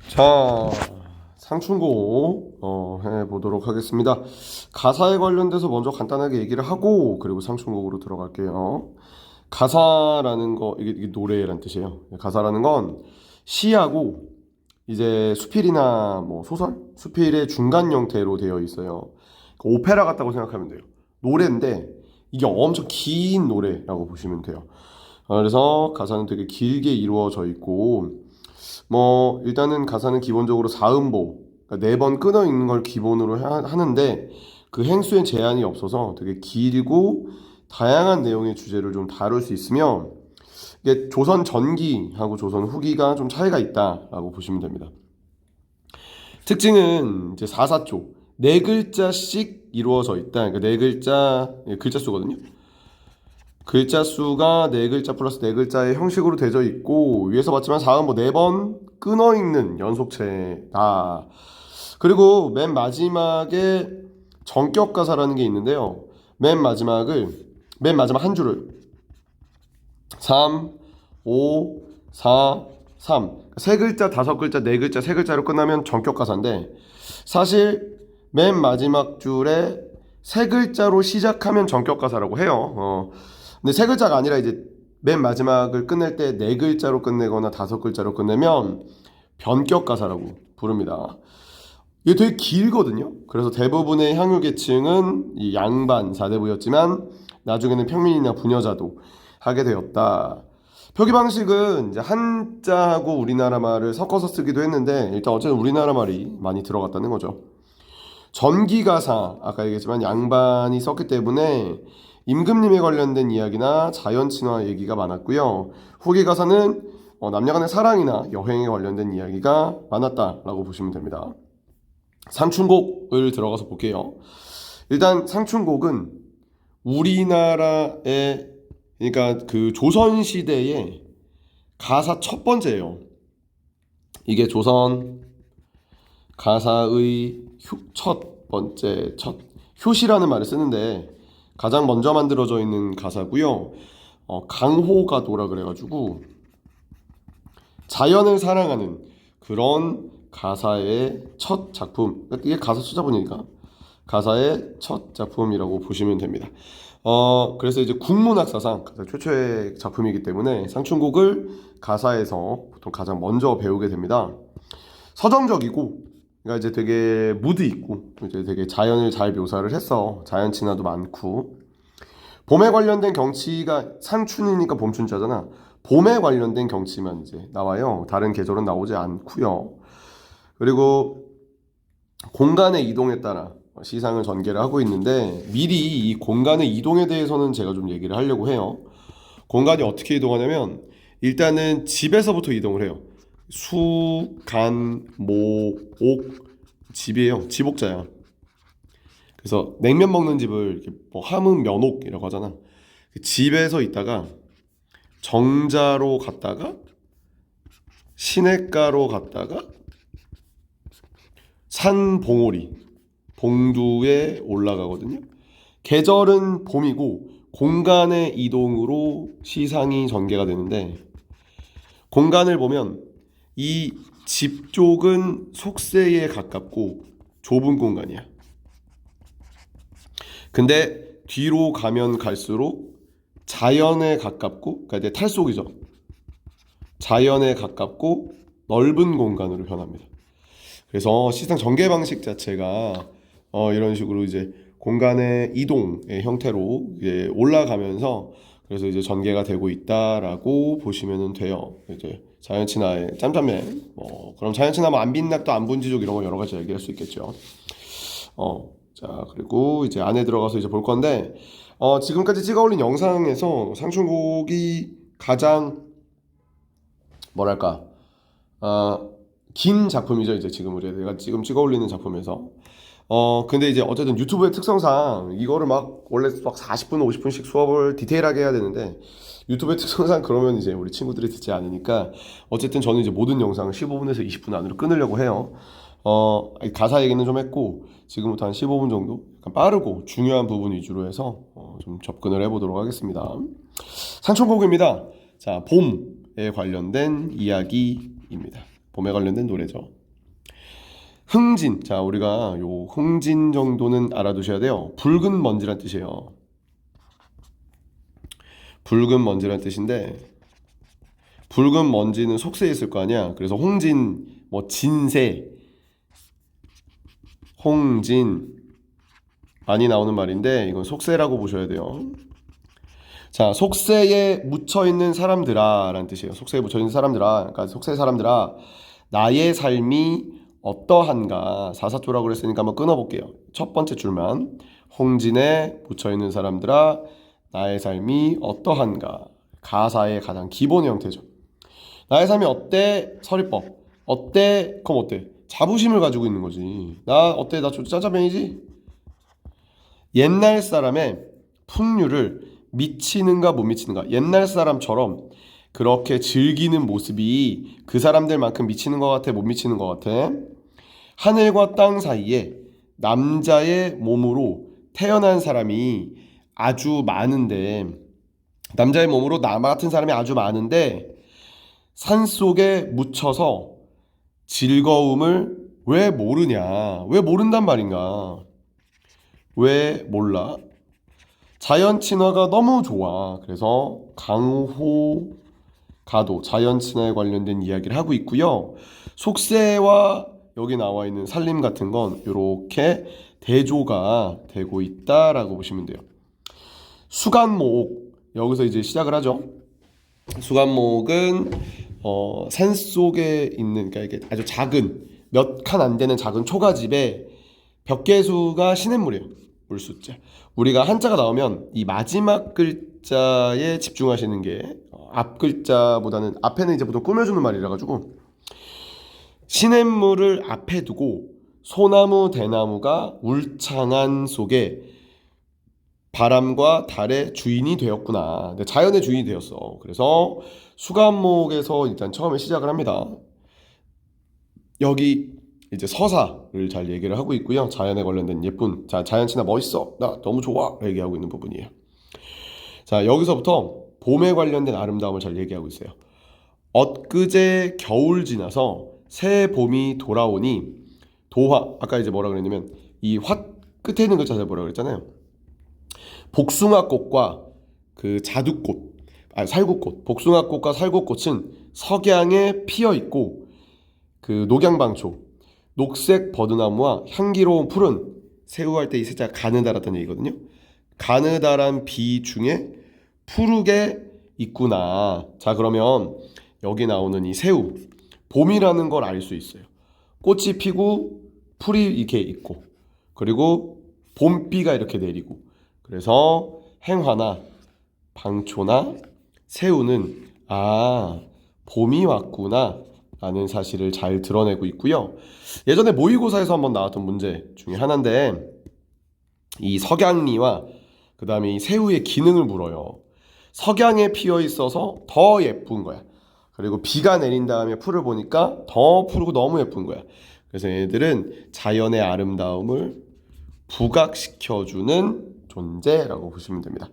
자, 상충곡 해보도록 하겠습니다. 가사에 관련돼서 먼저 간단하게 얘기를 하고 그리고 상충곡으로 들어갈게요. 가사라는 거 이게 노래란 뜻이에요. 가사라는 건 시하고 이제 수필이나 뭐 소설, 수필의 중간 형태로 되어 있어요. 오페라 같다고 생각하면 돼요. 노래인데 이게 엄청 긴 노래라고 보시면 돼요. 그래서 가사는 되게 길게 이루어져 있고 뭐 일단은 가사는 기본적으로 사음보, 그러니까 4번 끊어 있는 걸 기본으로 하는데 그 행수에 제한이 없어서 되게 길고 다양한 내용의 주제를 좀 다룰 수 있으며 이게 조선 전기하고 조선 후기가 좀 차이가 있다라고 보시면 됩니다. 특징은 이제 사사조 4글자씩 이루어져 있다. 그러니까 4글자 글자 수거든요. 글자 수가 4글자 플러스 4글자의 형식으로 되어 있고 위에서 봤지만 사음보 4번 끊어 읽는 연속체다. 그리고 맨 마지막에 전격 가사라는 게 있는데요. 맨 마지막 한 줄을 3, 5, 4, 3 3글자, 5글자, 4글자, 3글자로 끝나면 전격 가사인데 사실 맨 마지막 줄에 3글자로 시작하면 전격 가사라고 해요. 근데 3글자가 아니라 이제 맨 마지막을 끝낼 때 4글자로 끝내거나 5글자로 끝내면 변격 가사라고 부릅니다. 이게 되게 길거든요. 그래서 대부분의 향유 계층은 이 양반 사대부였지만 나중에는 평민이나 부녀자도 하게 되었다. 표기 방식은 이제 한자하고 우리나라 말을 섞어서 쓰기도 했는데 일단 어쨌든 우리나라 말이 많이 들어갔다는 거죠. 전기가사 아까 얘기했지만 양반이 썼기 때문에 임금님에 관련된 이야기나 자연친화 얘기가 많았고요. 후기가사는 남녀간의 사랑이나 여행에 관련된 이야기가 많았다라고 보시면 됩니다. 상충곡을 들어가서 볼게요. 일단 상충곡은 우리나라의 그러니까 그 조선시대의 가사 첫 번째예요. 이게 조선 가사의 첫 번째 효시라는 말을 쓰는데 가장 먼저 만들어져 있는 가사고요. 강호가도라 그래가지고 자연을 사랑하는 그런 가사의 첫 작품. 이게 가사 찾아보니까 가사의 첫 작품이라고 보시면 됩니다. 그래서 이제 국문학사상 가장 최초의 작품이기 때문에 상충곡을 가사에서 보통 가장 먼저 배우게 됩니다. 서정적이고 그러니까 이제 되게 무드 있고 이제 되게 자연을 잘 묘사를 했어. 자연 친화도 많고 봄에 관련된 경치가 상춘이니까 봄춘자잖아. 봄에 관련된 경치만 이제 나와요. 다른 계절은 나오지 않고요. 그리고 공간의 이동에 따라 시상을 전개를 하고 있는데 미리 이 공간의 이동에 대해서는 제가 좀 얘기를 하려고 해요. 공간이 어떻게 이동하냐면 일단은 집에서부터 이동을 해요. 수, 간, 모, 옥 집이에요. 집옥자야. 그래서 냉면 먹는 집을 이렇게 뭐 함흥 면옥이라고 하잖아. 집에서 있다가 정자로 갔다가 시냇가로 갔다가 산 봉우리 봉두에 올라가거든요. 계절은 봄이고 공간의 이동으로 시상이 전개가 되는데 공간을 보면 이 집 쪽은 속세에 가깝고 좁은 공간이야. 근데 뒤로 가면 갈수록 자연에 가깝고 그러니까 이제 탈속이죠. 자연에 가깝고 넓은 공간으로 변합니다. 그래서 시상 전개 방식 자체가 이런 식으로 이제 공간의 이동의 형태로 이제 올라가면서 그래서 이제 전개가 되고 있다라고 보시면 돼요. 이제 자연친화의 짬짬맨 그럼 자연친화면 안빈낙도 안분지족 이런 거 여러 가지 얘기할 수 있겠죠. 자 그리고 이제 안에 들어가서 이제 볼 건데 지금까지 찍어 올린 영상에서 상충곡이 가장 뭐랄까 긴 작품이죠. 이제 지금 내가 지금 찍어 올리는 작품에서 근데 이제 어쨌든 유튜브의 특성상 이거를 막 원래 막 40분 50분씩 수업을 디테일하게 해야 되는데 유튜브의 특성상 그러면 이제 우리 친구들이 듣지 않으니까 어쨌든 저는 이제 모든 영상을 15분에서 20분 안으로 끊으려고 해요. 가사 얘기는 좀 했고 지금부터 한 15분 정도 약간 빠르고 중요한 부분 위주로 해서 좀 접근을 해보도록 하겠습니다. 상충곡입니다. 자, 봄에 관련된 이야기입니다. 봄에 관련된 노래죠. 흥진. 자, 우리가 요 흥진 정도는 알아두셔야 돼요. 붉은 먼지란 뜻이에요. 붉은 먼지란 뜻인데 붉은 먼지는 속세에 있을 거 아니야. 그래서 홍진, 뭐 진세, 홍진 많이 나오는 말인데 이건 속세라고 보셔야 돼요. 자, 속세에 묻혀있는 사람들아 라는 뜻이에요. 속세에 묻혀있는 사람들아, 그러니까 속세 사람들아, 나의 삶이 어떠한가. 사사조라고 그랬으니까 한번 끊어볼게요. 첫 번째 줄만. 홍진에 묻혀있는 사람들아, 나의 삶이 어떠한가. 가사의 가장 기본의 형태죠. 나의 삶이 어때? 서리법. 어때? 그럼 어때? 자부심을 가지고 있는 거지. 나 어때? 나 짜장면이지? 옛날 사람의 풍류를 미치는가 못 미치는가. 옛날 사람처럼 그렇게 즐기는 모습이 그 사람들만큼 미치는 것 같아, 못 미치는 것 같아? 하늘과 땅 사이에 남자의 몸으로 태어난 사람이 아주 많은데, 남자의 몸으로 나 같은 사람이 아주 많은데 산속에 묻혀서 즐거움을 왜 모르냐? 왜 모른단 말인가? 왜 몰라? 자연 친화가 너무 좋아. 그래서 강호 가도 자연 친화에 관련된 이야기를 하고 있고요. 속세와 여기 나와 있는 살림 같은 건 이렇게 대조가 되고 있다라고 보시면 돼요. 수간목, 여기서 이제 시작을 하죠. 수간목은 산 속에 있는, 그러니까 이게 아주 작은 몇 칸 안 되는 작은 초가집에 벽계수가 시냇물이에요. 물수자. 우리가 한자가 나오면 이 마지막 글자에 집중하시는 게 앞 글자보다는, 앞에는 이제 보통 꾸며주는 말이라 가지고 시냇물을 앞에 두고 소나무 대나무가 울창한 속에 바람과 달의 주인이 되었구나. 자연의 주인이 되었어. 그래서 수간목에서 일단 처음에 시작을 합니다. 여기 이제 서사를 잘 얘기를 하고 있고요. 자연에 관련된 예쁜, 자, 자연 친화 멋있어, 나 너무 좋아 얘기하고 있는 부분이에요. 자, 여기서부터 봄에 관련된 아름다움을 잘 얘기하고 있어요. 엊그제 겨울 지나서 새 봄이 돌아오니 도화, 아까 이제 뭐라 그랬냐면 이 화 끝에 있는 글자 잘 뭐라 그랬잖아요. 복숭아꽃과 그 자두꽃, 살구꽃, 복숭아꽃과 살구꽃은 석양에 피어 있고 그 녹양방초, 녹색 버드나무와 향기로운 풀은, 새우할 때 이 세자가 가느다랐다는 얘기거든요. 가느다란 비 중에 푸르게 있구나. 자, 그러면 여기 나오는 이 새우, 봄이라는 걸 알 수 있어요. 꽃이 피고 풀이 이렇게 있고, 그리고 봄비가 이렇게 내리고, 그래서 행화나 방초나 새우는 봄이 왔구나 라는 사실을 잘 드러내고 있고요. 예전에 모의고사에서 한번 나왔던 문제 중에 하나인데 이 석양리와 그 다음에 이 새우의 기능을 물어요. 석양에 피어 있어서 더 예쁜 거야. 그리고 비가 내린 다음에 풀을 보니까 더 푸르고 너무 예쁜 거야. 그래서 얘들은 자연의 아름다움을 부각시켜주는 존재라고 보시면 됩니다.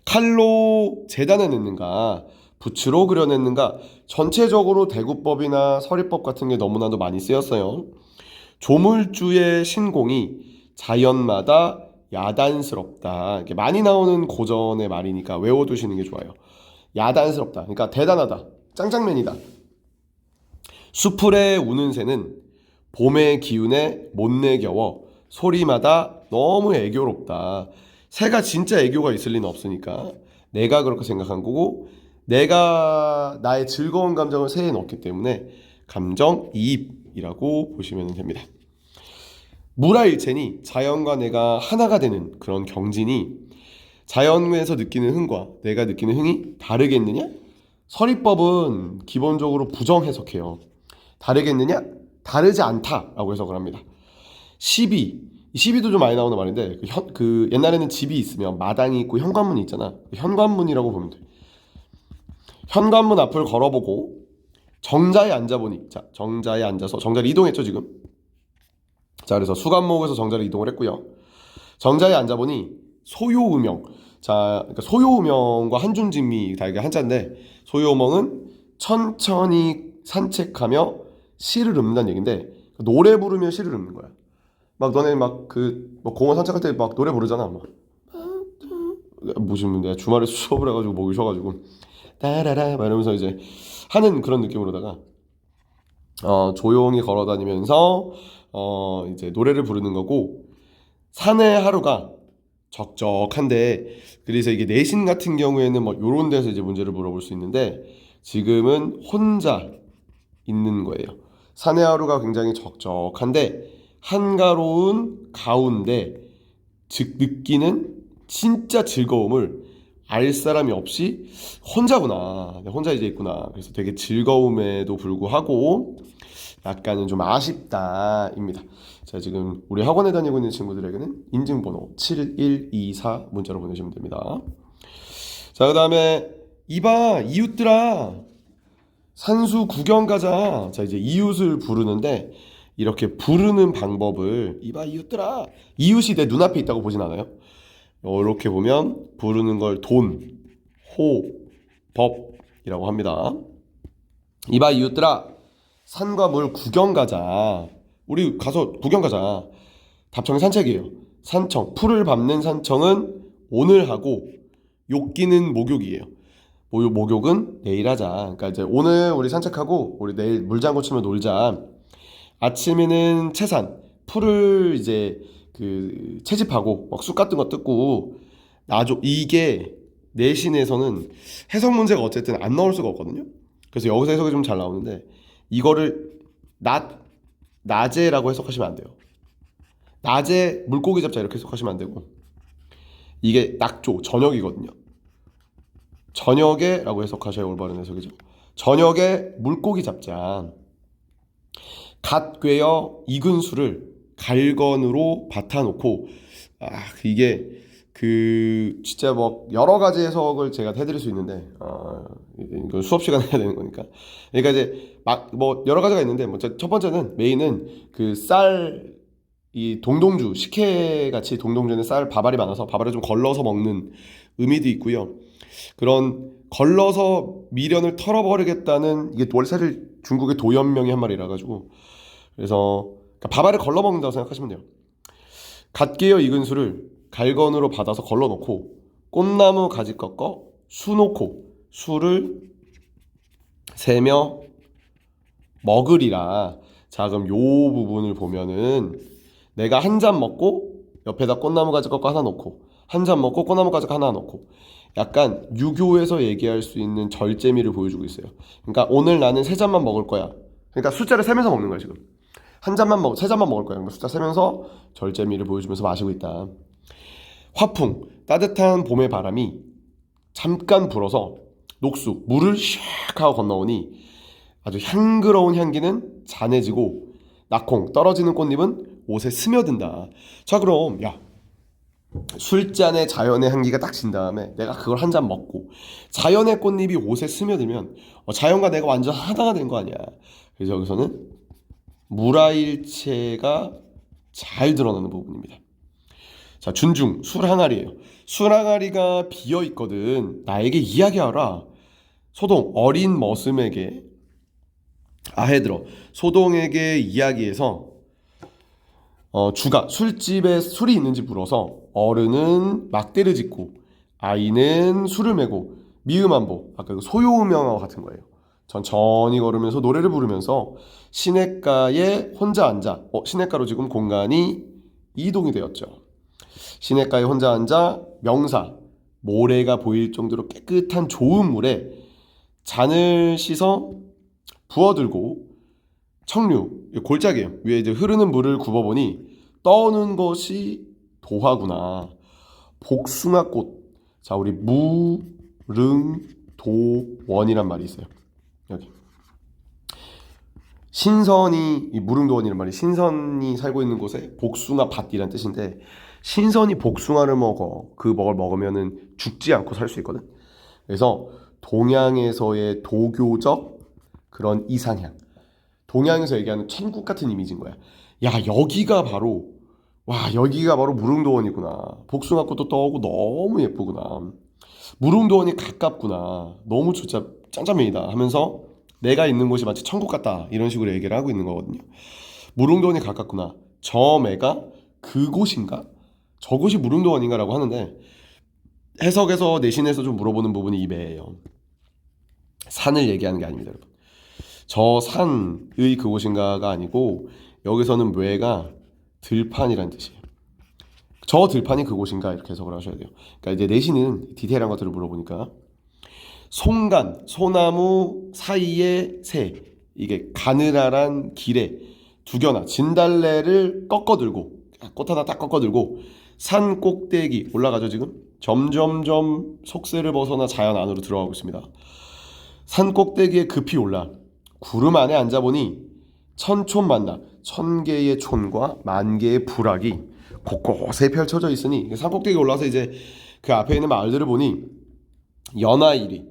칼로 재단해냈는가, 붓으로 그려냈는가, 전체적으로 대구법이나 서리법 같은 게 너무나도 많이 쓰였어요. 조물주의 신공이 자연마다 야단스럽다. 이렇게 많이 나오는 고전의 말이니까 외워두시는 게 좋아요. 야단스럽다. 그러니까 대단하다. 짱짱맨이다. 수풀에 우는 새는 봄의 기운에 못내 겨워 소리마다 너무 애교롭다. 새가 진짜 애교가 있을 리는 없으니까 내가 그렇게 생각한 거고, 내가 나의 즐거운 감정을 새에 넣었기 때문에 감정이입이라고 보시면 됩니다. 무라일체니 자연과 내가 하나가 되는 그런 경진이, 자연에서 느끼는 흥과 내가 느끼는 흥이 다르겠느냐? 서리법은 기본적으로 부정 해석해요. 다르겠느냐? 다르지 않다라고 해석을 합니다. 시비도 좀 많이 나오는 말인데 그 옛날에는 집이 있으면 마당이 있고 현관문이 있잖아. 현관문이라고 보면 돼. 현관문 앞을 걸어보고 정자에 앉아보니, 자, 정자에 앉아서 정자를 이동했죠 지금. 자, 그래서 수간목에서 정자를 이동을 했고요. 정자에 앉아보니 소요음영. 자, 그러니까 소요음영과 한중진미 다 이게 한자인데, 소요음영은 천천히 산책하며 시를 읊는다는 얘기인데, 노래 부르면 시를 읊는 거야. 막 너네 막 뭐 공원 산책할 때 막 노래 부르잖아. 막 무슨 내가 주말에 수업을 해가지고 목이 쉬어가지고 따라라 막 이러면서 이제 하는 그런 느낌으로다가 조용히 걸어다니면서 이제 노래를 부르는 거고 산의 하루가 적적한데 그래서 이게 내신 같은 경우에는 뭐 요런 데서 이제 문제를 물어볼 수 있는데 지금은 혼자 있는 거예요. 산의 하루가 굉장히 적적한데 한가로운 가운데 즉 느끼는 진짜 즐거움을 알 사람이 없이 혼자구나. 혼자 이제 있구나. 그래서 되게 즐거움에도 불구하고 약간은 좀 아쉽다입니다. 자, 지금 우리 학원에 다니고 있는 친구들에게는 인증번호 7124 문자로 보내시면 됩니다. 자, 그 다음에 이봐 이웃들아 산수 구경 가자. 자, 이제 이웃을 부르는데 이렇게 부르는 방법을 이봐 이웃들아 이웃이 내 눈앞에 있다고 보진 않아요. 이렇게 보면 부르는 걸 돈, 호, 법이라고 합니다. 이봐 이웃들아 산과 물 구경 가자. 우리 가서 구경 가자. 답청이 산책이에요. 산청, 풀을 밟는 산청은 오늘 하고 욕기는 목욕이에요. 목욕은 내일 하자. 그러니까 이제 오늘 우리 산책하고 우리 내일 물장구 치면 놀자. 아침에는 채산, 풀을 이제 채집하고 막 쑥 같은 거 뜯고 이게 내신에서는 해석 문제가 어쨌든 안 나올 수가 없거든요. 그래서 여기서 해석이 좀 잘 나오는데 이거를 낮에라고 해석하시면 안 돼요. 낮에 물고기 잡자 이렇게 해석하시면 안 되고 이게 낙조 저녁이거든요. 저녁에라고 해석하셔야 올바른 해석이죠. 저녁에 물고기 잡자. 갓 꿰어 익은 술을 갈건으로 밭아놓고 이게 진짜 뭐 여러 가지 해석을 제가 해드릴 수 있는데 이건 수업 시간에 해야 되는 거니까 그러니까 이제 막 뭐 여러 가지가 있는데 뭐 첫 번째는 메인은 이 동동주 식혜 같이 동동주는 쌀 밥알이 많아서 밥알을 좀 걸러서 먹는 의미도 있고요. 그런 걸러서 미련을 털어버리겠다는 이게 원래 사실 중국의 도연명이 한 말이라 가지고 그래서 밥알을 걸러 먹는다고 생각하시면 돼요. 갓 깨어 익은 술을 갈건으로 받아서 걸러놓고 꽃나무 가지 꺾어 수놓고 술을 세며 먹으리라. 자, 그럼 요 부분을 보면은 내가 한 잔 먹고 옆에다 꽃나무 가지 꺾어 하나 놓고 한 잔 먹고 꽃나무 가지 하나 놓고 약간 유교에서 얘기할 수 있는 절제미를 보여주고 있어요. 그러니까 오늘 나는 세 잔만 먹을 거야. 그러니까 숫자를 세면서 먹는 거야 지금. 세 잔만 먹을 거야. 숫자 세면서 절제미를 보여주면서 마시고 있다. 화풍, 따뜻한 봄의 바람이 잠깐 불어서 녹수, 물을 샥 하고 건너오니 아주 향그러운 향기는 잔해지고 낙홍, 떨어지는 꽃잎은 옷에 스며든다. 자, 그럼 술잔에 자연의 향기가 딱 진 다음에 내가 그걸 한 잔 먹고 자연의 꽃잎이 옷에 스며들면 자연과 내가 완전 하나가 된 거 아니야. 그래서 여기서는 물화일체가 잘 드러나는 부분입니다. 자, 준중, 술 항아리예요. 술 항아리가 비어 있거든. 나에게 이야기하라. 소동, 어린 머슴에게 아해들어. 소동에게 이야기해서 주가 술집에 술이 있는지 물어서 어른은 막대를 짚고 아이는 술을 메고 미음한보 아까 소요음영하고 같은 거예요. 천천히 걸으면서 노래를 부르면서 시냇가에 혼자 앉아 시냇가로 지금 공간이 이동이 되었죠. 시냇가에 혼자 앉아 명사 모래가 보일 정도로 깨끗한 좋은 물에 잔을 씻어 부어들고 청류 골짜기예요. 위에 이제 흐르는 물을 굽어보니 떠오는 것이 도화구나. 복숭아꽃. 자, 우리 무릉도원이란 말이 있어요. 여기 신선이 이 무릉도원이란 말이 신선이 살고 있는 곳에 복숭아 밭이란 뜻인데 신선이 복숭아를 먹으면은 죽지 않고 살 수 있거든. 그래서 동양에서의 도교적 그런 이상향. 동양에서 얘기하는 천국 같은 이미지인 거야. 여기가 바로 무릉도원이구나. 복숭아꽃도 떠오고 너무 예쁘구나. 무릉도원이 가깝구나. 너무 진짜 짱짱맨이다 하면서 내가 있는 곳이 마치 천국 같다 이런 식으로 얘기를 하고 있는 거거든요. 무릉도원이 가깝구나. 저 매가 그곳인가? 저곳이 무릉도원인가라고 하는데 해석에서 내신에서 좀 물어보는 부분이 이 매예요. 산을 얘기하는 게 아닙니다, 여러분. 저 산의 그곳인가가 아니고 여기서는 매가 들판이란 뜻이에요. 저 들판이 그곳인가 이렇게 해석을 하셔야 돼요. 그러니까 이제 내신은 디테일한 것들을 물어보니까 송간, 소나무 사이에 새, 이게 가느다란 길에 두겨나 진달래를 꺾어들고 꽃 하나 딱 꺾어들고 산 꼭대기 올라가죠. 지금 점점점 속세를 벗어나 자연 안으로 들어가고 있습니다. 산 꼭대기에 급히 올라 구름 안에 앉아보니 천촌 만나, 1000개의 촌과 10,000개의 부락이 곳곳에 펼쳐져 있으니 산 꼭대기에 올라서 이제 그 앞에 있는 마을들을 보니 연하일이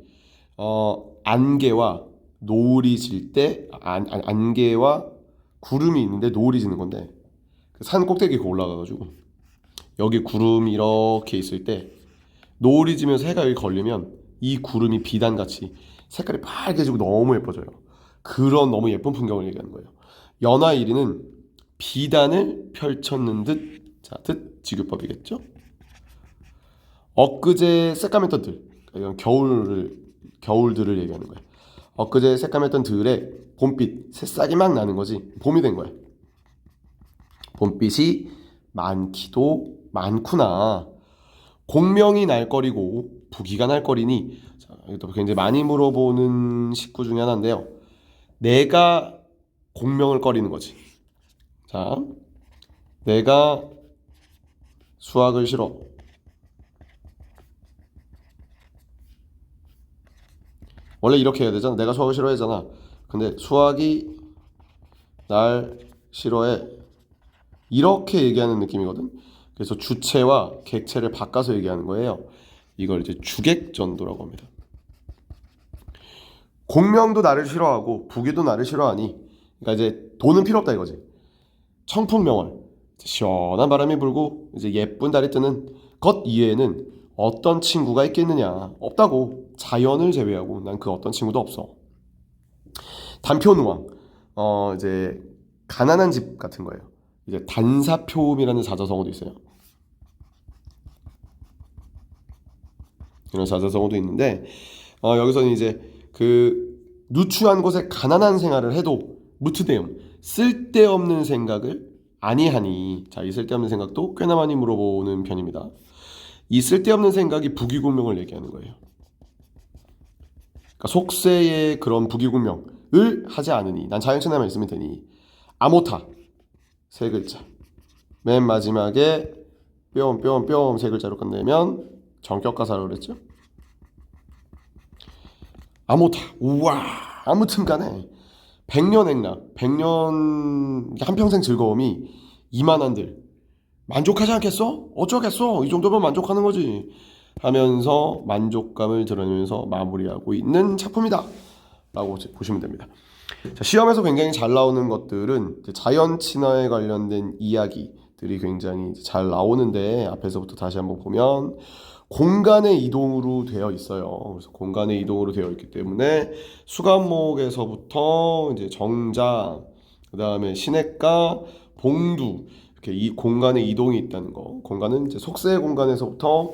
안개와 노을이 질 때 안개와 구름이 있는데 노을이 지는 건데 산 꼭대기에 올라가가지고 여기 구름이 이렇게 있을 때 노을이 지면서 해가 여기 걸리면 이 구름이 비단같이 색깔이 빨개지고 너무 예뻐져요. 그런 너무 예쁜 풍경을 얘기하는 거예요. 연하일이는 비단을 펼쳤는 듯 지규법이겠죠. 엊그제 새까맸던 들, 이건 겨울들을 얘기하는 거예요. 엊그제 새까맸던 들에 봄빛 새싹이 막 나는 거지. 봄이 된 거야. 봄빛이 많기도 많구나. 공명이 날거리고 부기가 날거리니. 자, 이것도 굉장히 많이 물어보는 식구 중에 하나인데요. 내가 공명을 꺼리는 거지. 자, 내가 수학을 싫어. 원래 이렇게 해야 되잖아. 내가 수학을 싫어하잖아. 근데 수학이 날 싫어해. 이렇게 얘기하는 느낌이거든. 그래서 주체와 객체를 바꿔서 얘기하는 거예요. 이걸 이제 주객전도라고 합니다. 공명도 나를 싫어하고 부귀도 나를 싫어하니, 그러니까 이제 돈은 필요 없다 이거지. 청풍명월, 시원한 바람이 불고 이제 예쁜 달이 뜨는 것 이외에는 어떤 친구가 있겠느냐. 없다고. 자연을 제외하고 난 그 어떤 친구도 없어. 단표누왕, 이제 가난한 집 같은 거예요. 이제 단사표음이라는 사자성어도 있어요. 이런 사자성어도 있는데 여기서는 이제 그 누추한 곳에 가난한 생활을 해도 무트대음, 쓸데없는 생각을 아니하니. 자, 이 쓸데없는 생각도 꽤나 많이 물어보는 편입니다. 이 쓸데없는 생각이 부귀공명을 얘기하는 거예요. 그러니까 속세의 그런 부귀공명을 하지 않으니, 난 자연친화만 있으면 되니. 아모타, 세 글자. 맨 마지막에 뿅 세 글자로 끝내면 정격가사라고 그랬죠. 아모타. 우와. 아무튼 간에 백년행락, 한평생 즐거움이 이만한들 만족하지 않겠어? 어쩌겠어? 이 정도면 만족하는 거지 하면서 만족감을 드러내면서 마무리하고 있는 작품이다 라고 보시면 됩니다. 자, 시험에서 굉장히 잘 나오는 것들은 자연 친화에 관련된 이야기들이 굉장히 잘 나오는데, 앞에서부터 다시 한번 보면 공간의 이동으로 되어 있어요. 그래서 공간의 이동으로 되어 있기 때문에 수간목에서부터 이제 정자, 그 다음에 시냇가, 봉두, 이렇게 이 공간의 이동이 있다는 거. 공간은 이제 속세의 공간에서부터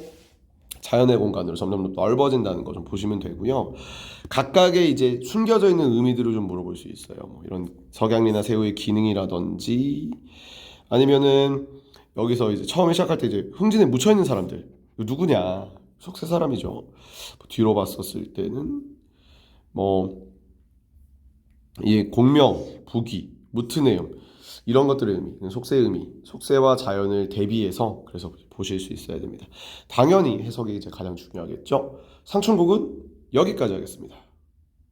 자연의 공간으로 점점 넓어진다는 거 좀 보시면 되고요. 각각의 이제 숨겨져 있는 의미들을 좀 물어볼 수 있어요. 뭐 이런 석양리나 새우의 기능이라든지, 아니면은 여기서 이제 처음에 시작할 때 이제 흥진에 묻혀 있는 사람들 누구냐? 속세 사람이죠. 뒤로 봤었을 때는 뭐 이 공명, 부귀, 무트내음 이런 것들의 의미, 속세의 의미, 속세와 자연을 대비해서 그래서 보실 수 있어야 됩니다. 당연히 해석이 이제 가장 중요하겠죠. 상춘곡은 여기까지 하겠습니다.